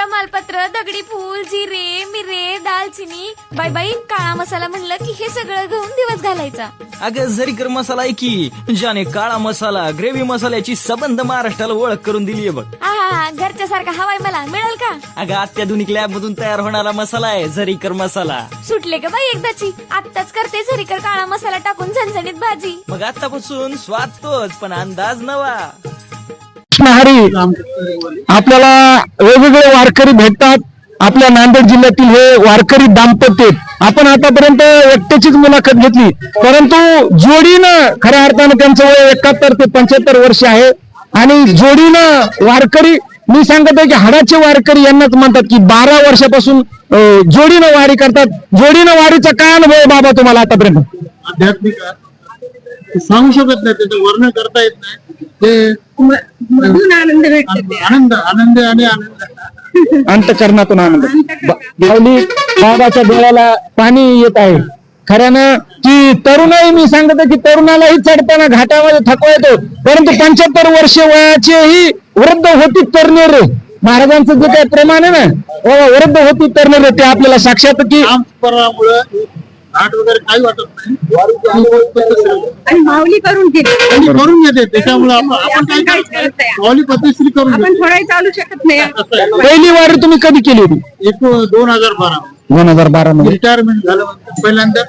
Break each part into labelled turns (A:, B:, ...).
A: तमालपत्र, दगडी फूल, जिरे, मिरे, दालचिनी, बाई बाई काळा मसाला म्हणलं की हे सगळं घेऊन दिवस घालायचा.
B: अगं झरीकर मसाला आहे की ज्याने काळा मसाला ग्रेव्ही मसाल्याची सबंध महाराष्ट्राला ओळख करून दिलीये बघ.
A: आहा, घरच्या सारखा हवाय मला मिळेल का?
B: अगं अत्याधुनिक लॅब मधून तयार होणारा मसाला आहे झरीकर मसाला.
A: सुटले का बाई एकदाची? आत्ताच करते झरीकर काळा मसाला टाकून झणझणीत भाजी.
B: मग आतापासून स्वाद तोच पण अंदाज नवा.
C: आपल्याला वेगवेगळे वारकरी भेटतात. आपल्या नांदेड जिल्ह्यातील हे वारकरी दाम्पत्य आहेत. आपण आतापर्यंत एकट्याचीच मुलाखत घेतली, परंतु जोडीनं खऱ्या अर्थानं त्यांचं वय 71 ते 75 वर्ष आहे. आणि जोडीनं वारकरी, मी सांगत आहे की हाडाचे वारकरी यांनाच म्हणतात की 12 वर्षापासून जोडीनं वारी करतात. जोडीनं वारीचा काय अनुभव आहे बाबा तुम्हाला आतापर्यंत?
D: आध्यात्मिक सांगू शकत नाही, त्याचं वर्णन करता येत नाही. ते
E: मधून आनंद भेटते.
D: आनंद आनंद आणि आनंद
C: अंतकरणातून आनंद. माऊली बाबाच्या डोळ्याला पाणी येत आहे. खऱ्यानं की तरुणाई, मी सांगत की तरुणालाही चढताना घाटामध्ये थकवा येतो, परंतु 75 वर्ष वयाचेही वृद्ध होती तरनेरे, महाराजांचं जे काही प्रमाण आहे ना, वृद्ध होती तरनेरे, ते आपल्याला साक्षात की
D: नामस्मरणामुळे घाट वगैरे काही वाटत नाही.
E: आणि माऊली करून घेते.
D: आणि करून घेते, त्याच्यामुळे आपण काय
E: करताय?
D: माऊली पद्धतशीर करून
E: आपण
D: घेते.
E: थोडाही चालू शकत नाही.
C: पहिली वारी तुम्ही कधी केली होती?
D: 2012
C: 2012 मध्ये.
D: रिटायरमेंट झालं पहिल्यांदा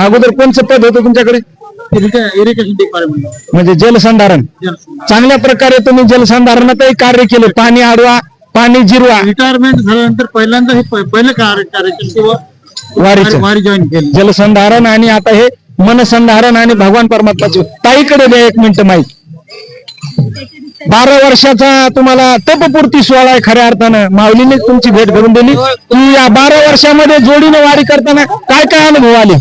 C: अगोदर कोणचं पद होतं तुमच्याकडे?
D: इरिगेशन डिपार्टमेंट
C: म्हणजे जलसंधारण. चांगल्या प्रकारे तुम्ही जलसंधारणातही कार्य केले. पाणी अडवा, पाणी जिरवा.
D: रिटायरमेंट झाल्यानंतर पहिल्यांदा हे पहिलं कार्यक्रम किंवा
C: वारीचं
D: वारी जॉईन केली.
C: जलसंधारण आणि आता हे मनसंधारण आणि भगवान परमात्माचे. ताईकडे द्या एक मिनिट माहिती. 12 वर्षाचा तुम्हाला तपपूर्ती सोहळा आहे खऱ्या अर्थानं. माऊलीने तुमची भेट घडून दिली की या 12 वर्षामध्ये जोडीने वारी करताना काय काय अनुभव आले?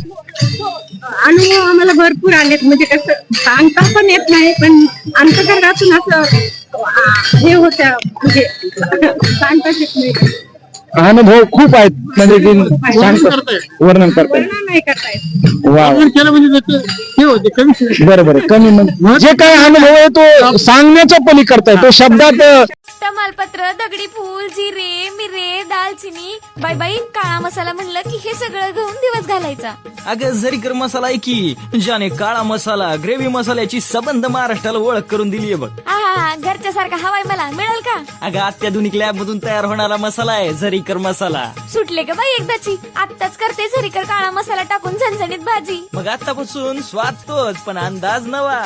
E: अनुभव आम्हाला भरपूर आलेत. म्हणजे कसं सांगता पण येत नाही, पण अंतकरणातून असं हे होत्या, म्हणजे सांगताच येत नाही.
C: अनुभव खूप आहेत, म्हणजे की वर्णन करता
E: वर्णन नाही करता येत.
C: वा.
D: आपण केलं म्हणजे त्याचं हे होते कमी.
C: बरोबर आहे. कमी म्हणजे जे काही अनुभव आहे तो सांगण्याच्या पलीकडता आहे. तो शब्दात
A: तमालपत्र, दगडी फूल, जिरे, मिरे, दालचिनी, बाई बाई काळा मसाला म्हणलं की हे सगळं घेऊन दिवस घालायचा.
B: अगं झरीकर मसाला आहे की ज्याने काळा मसाला ग्रेव्ही मसाल्याची सबंध महाराष्ट्राला ओळख करून दिलीये बघ.
A: आहा, घरच्या सारखा हवाय मला मिळेल का?
B: अगं अत्याधुनिक लॅब मधून तयार होणारा मसाला आहे झरीकर मसाला.
A: सुटले का बाई एकदाची? आत्ताच करते झरीकर काळा मसाला टाकून झणझणीत भाजी.
B: मग आतापासून स्वाद तोच पण अंदाज नवा.